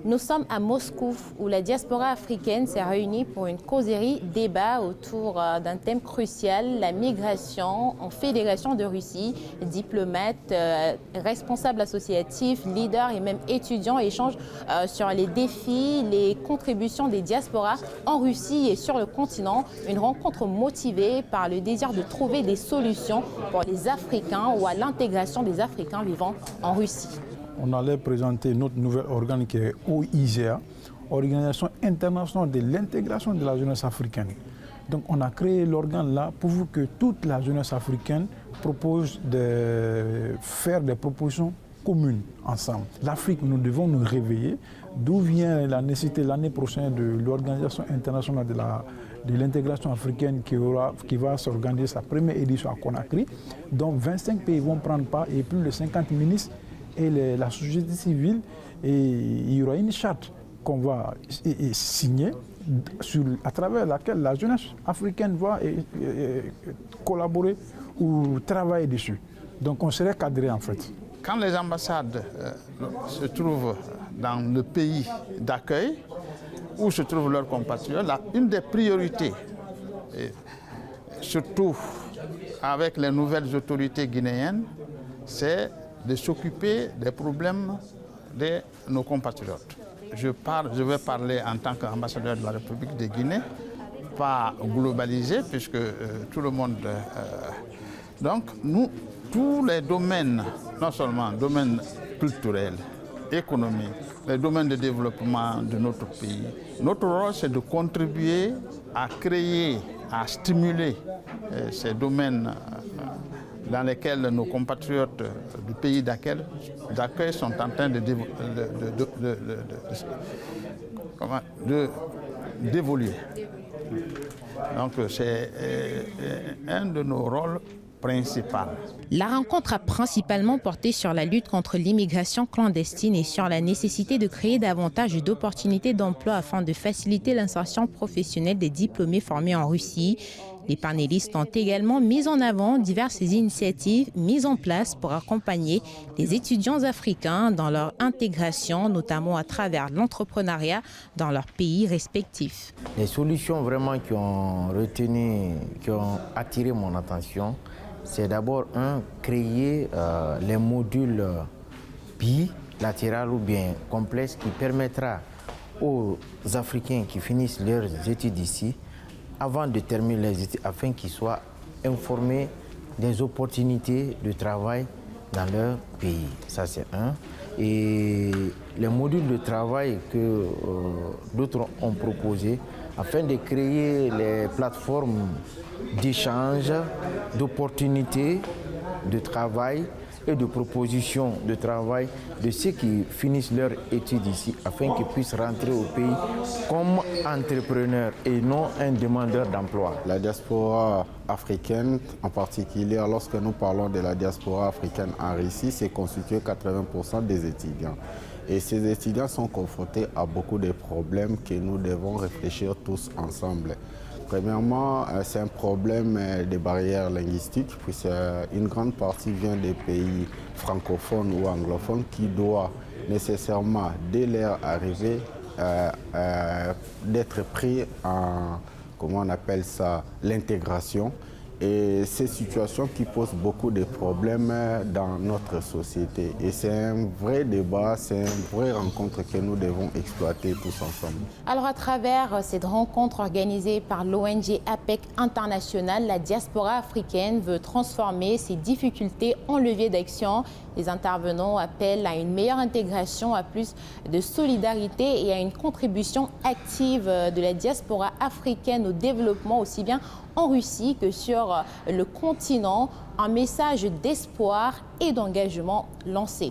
Nous sommes à Moscou où la diaspora africaine s'est réunie pour une causerie débat autour d'un thème crucial, la migration en Fédération de Russie. Diplomates, responsables associatifs, leaders et même étudiants échangent sur les défis, les contributions des diasporas en Russie et sur le continent. Une rencontre motivée par le désir de trouver des solutions pour les Africains ou à l'intégration des Africains vivant en Russie. On allait présenter notre nouvel organe qui est OIGA, Organisation internationale de l'intégration de la jeunesse africaine. Donc on a créé l'organe là pour que toute la jeunesse africaine propose de faire des propositions communes ensemble. L'Afrique, nous devons nous réveiller, d'où vient la nécessité l'année prochaine de l'Organisation internationale de l'intégration africaine qui va s'organiser sa première édition à Conakry, dont 25 pays vont prendre part et plus de 50 ministres et la société civile, et il y aura une charte qu'on va signer à travers laquelle la jeunesse africaine va collaborer ou travailler dessus. Donc on serait cadré en fait. Quand les ambassades se trouvent dans le pays d'accueil où se trouvent leurs compatriotes, une des priorités, surtout avec les nouvelles autorités guinéennes, c'est de s'occuper des problèmes de nos compatriotes. Je vais parler en tant qu'ambassadeur de la République de Guinée, pas globalisé, puisque tout le monde... donc, nous, tous les domaines, non seulement domaines culturels, économiques, les domaines de développement de notre pays, notre rôle, c'est de contribuer à créer, à stimuler ces domaines dans lesquels nos compatriotes du pays d'accueil sont en train d'évoluer. Donc c'est un de nos rôles principaux. La rencontre a principalement porté sur la lutte contre l'immigration clandestine et sur la nécessité de créer davantage d'opportunités d'emploi afin de faciliter l'insertion professionnelle des diplômés formés en Russie. Les panélistes ont également mis en avant diverses initiatives mises en place pour accompagner les étudiants africains dans leur intégration, notamment à travers l'entrepreneuriat dans leurs pays respectifs. Les solutions vraiment qui ont attiré mon attention, c'est d'abord créer les modules bilatéraux ou bien complexes qui permettra aux Africains qui finissent leurs études ici avant de terminer les études, afin qu'ils soient informés des opportunités de travail dans leur pays. Ça, c'est un. Et les modules de travail que d'autres ont proposés, afin de créer les plateformes d'échange, d'opportunités de travail et de propositions de travail de ceux qui finissent leur étude ici, afin qu'ils puissent rentrer au pays comme entrepreneurs et non un demandeur d'emploi. La diaspora africaine, en particulier, lorsque nous parlons de la diaspora africaine en Russie, c'est constitué 80% des étudiants. Et ces étudiants sont confrontés à beaucoup de problèmes que nous devons réfléchir tous ensemble. Premièrement, c'est un problème des barrières linguistiques, puisqu'une grande partie vient des pays francophones ou anglophones qui doivent nécessairement, dès leur arrivée, d'être pris en, comment on appelle ça, l'intégration. Et ces situations qui posent beaucoup de problèmes dans notre société. Et c'est un vrai débat, c'est une vraie rencontre que nous devons exploiter tous ensemble. Alors à travers cette rencontre organisée par l'ONG APEC International, la diaspora africaine veut transformer ses difficultés en levier d'action. Les intervenants appellent à une meilleure intégration, à plus de solidarité et à une contribution active de la diaspora africaine au développement, aussi bien en Russie que sur le continent. Un message d'espoir et d'engagement lancé.